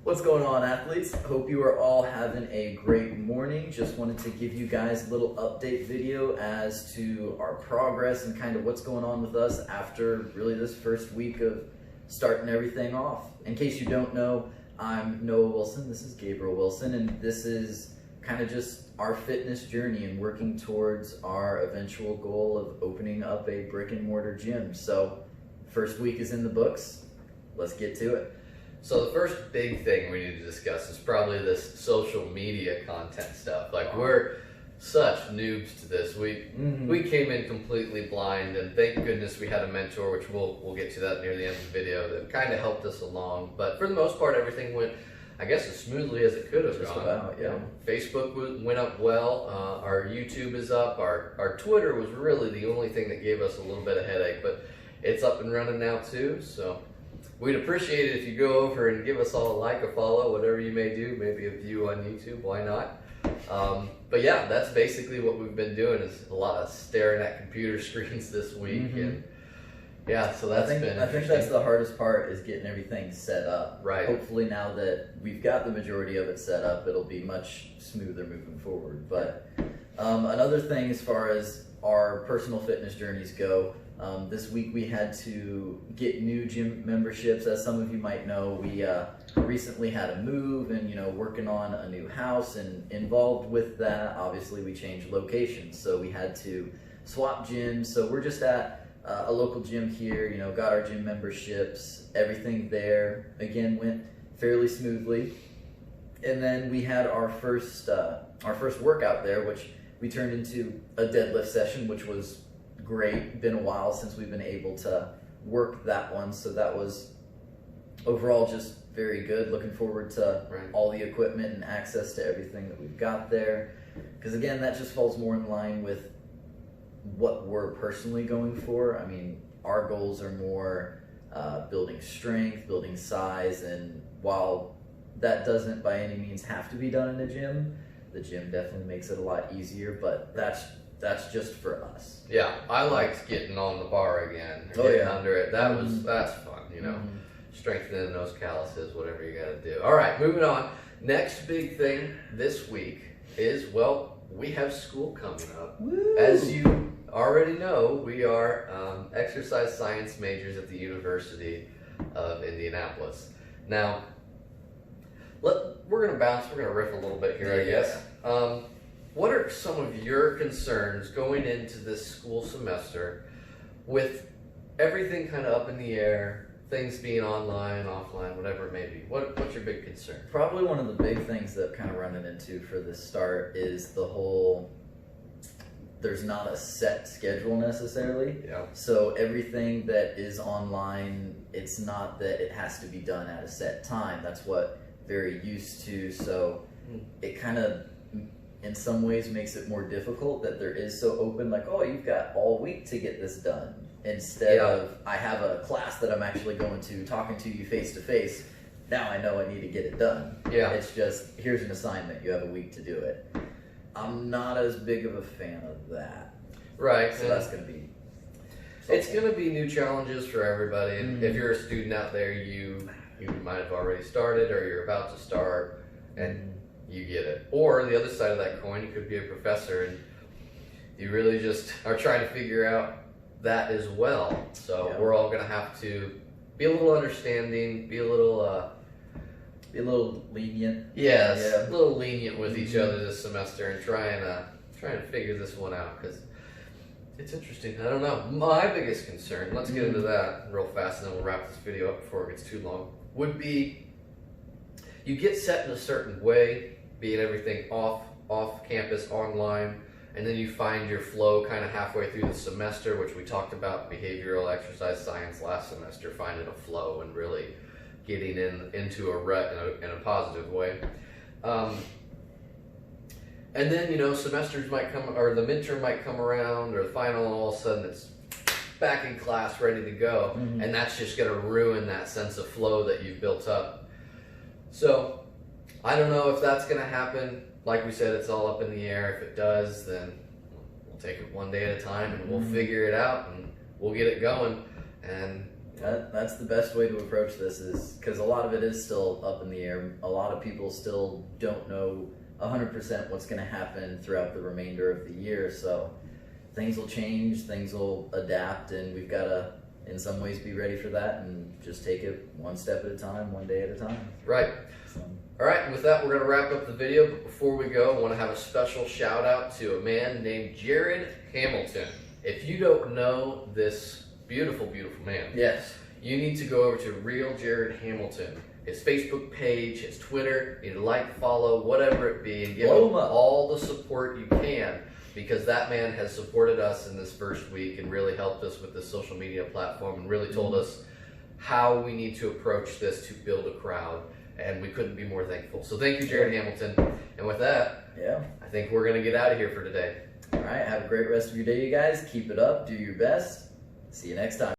What's going on, athletes? Hope you are all having a great morning. Just wanted to give you guys a little update video as to our progress and kind of what's going on with us after really this first week of starting everything off. In case you don't know, I'm Noah Wilson, this is Gabriel Wilson, and this is kind of just our fitness journey and working towards our eventual goal of opening up a brick and mortar gym. So, first week is in the books. Let's get to it. So the first big thing we need to discuss is probably this social media content stuff. Like, we're such noobs to this. We came in completely blind, and thank goodness we had a mentor, which we'll get to that near the end of the video, that kind of helped us along. But for the most part, everything went, I guess, as smoothly as it could have gone. About, yeah. Facebook went up well. Our YouTube is up. Our Twitter was really the only thing that gave us a little bit of headache, but it's up and running now too. So we'd appreciate it if you go over and give us all a like, a follow, whatever you may do, maybe a view on YouTube, why not? But yeah, that's basically what we've been doing, is a lot of staring at computer screens this week. And yeah, so that's I think that's the hardest part, is getting everything set up. Right. Hopefully now that we've got the majority of it set up, it'll be much smoother moving forward. But another thing as far as our personal fitness journeys go, this week we had to get new gym memberships. As some of you might know, we recently had a move and, working on a new house, and involved with that, obviously we changed locations. So we had to swap gyms. So we're just at a local gym here, got our gym memberships, everything there, again, went fairly smoothly. And then we had our first workout there, which we turned into a deadlift session, which was great. Been a while since we've been able to work that one, so that was overall just very good. Looking forward to all the equipment and access to everything that we've got there, because again, that just falls more in line with what we're personally going for. I mean, our goals are more building strength, building size, and while that doesn't by any means have to be done in a gym, the gym definitely makes it a lot easier, but that's just for us. Yeah, I liked getting on the bar again, under it. That's fun, strengthening those calluses, whatever you gotta do. All right, moving on. Next big thing this week is, well, we have school coming up. Woo! As you already know, we are exercise science majors at the University of Indianapolis. Now, we're gonna riff a little bit here, I guess. What are some of your concerns going into this school semester with everything kind of up in the air, things being online, offline, whatever it may be? What's your big concern? Probably one of the big things that kind of running into for this start is the whole, there's not a set schedule necessarily. Yeah. So everything that is online, it's not that it has to be done at a set time. That's what very used to. So it kind of, in some ways, makes it more difficult that there is so open, like, oh, you've got all week to get this done, instead of, I have a class that I'm actually going to, talking to you face to face, now I know I need to get it done. Yeah. It's just, here's an assignment, you have a week to do it. I'm not as big of a fan of that. Right. So that's going to be It's going to be new challenges for everybody. And if you're a student out there, you might have already started, or you're about to start, and you get it. Or the other side of that coin, you could be a professor and you really just are trying to figure out that as well. So we're all going to have to be a little understanding, be a little lenient. Yes, a little lenient with each other this semester, and trying to figure this one out, because it's interesting. I don't know. My biggest concern, let's get into that real fast and then we'll wrap this video up before it gets too long, would be you get set in a certain way, being everything off campus, online, and then you find your flow kind of halfway through the semester, which we talked about behavioral exercise science last semester, finding a flow and really getting into a rut in a positive way. And then, semesters might come, or the midterm might come around, or the final, and all of a sudden it's back in class, ready to go. And that's just going to ruin that sense of flow that you've built up. So I don't know if that's going to happen. Like we said, it's all up in the air. If it does, then we'll take it one day at a time, and we'll figure it out, and we'll get it going. And That's the best way to approach this, is because a lot of it is still up in the air. A lot of people still don't know 100% what's going to happen throughout the remainder of the year. So things will change, things will adapt, and we've got to, in some ways, be ready for that and just take it one step at a time, one day at a time. Right. So. All right, with that, we're going to wrap up the video. But before we go, I want to have a special shout out to a man named Jared Hamilton. If you don't know this beautiful, beautiful man, Yes. you need to go over to Real Jared Hamilton. His Facebook page, his Twitter, you need to like, follow, whatever it be, and give Blow him him up. all the support you can, because that man has supported us in this first week and really helped us with this social media platform and really told us how we need to approach this to build a crowd, and we couldn't be more thankful. So thank you, Jared Hamilton. And with that, Yeah. I think we're going to get out of here for today. All right. Have a great rest of your day, you guys. Keep it up. Do your best. See you next time.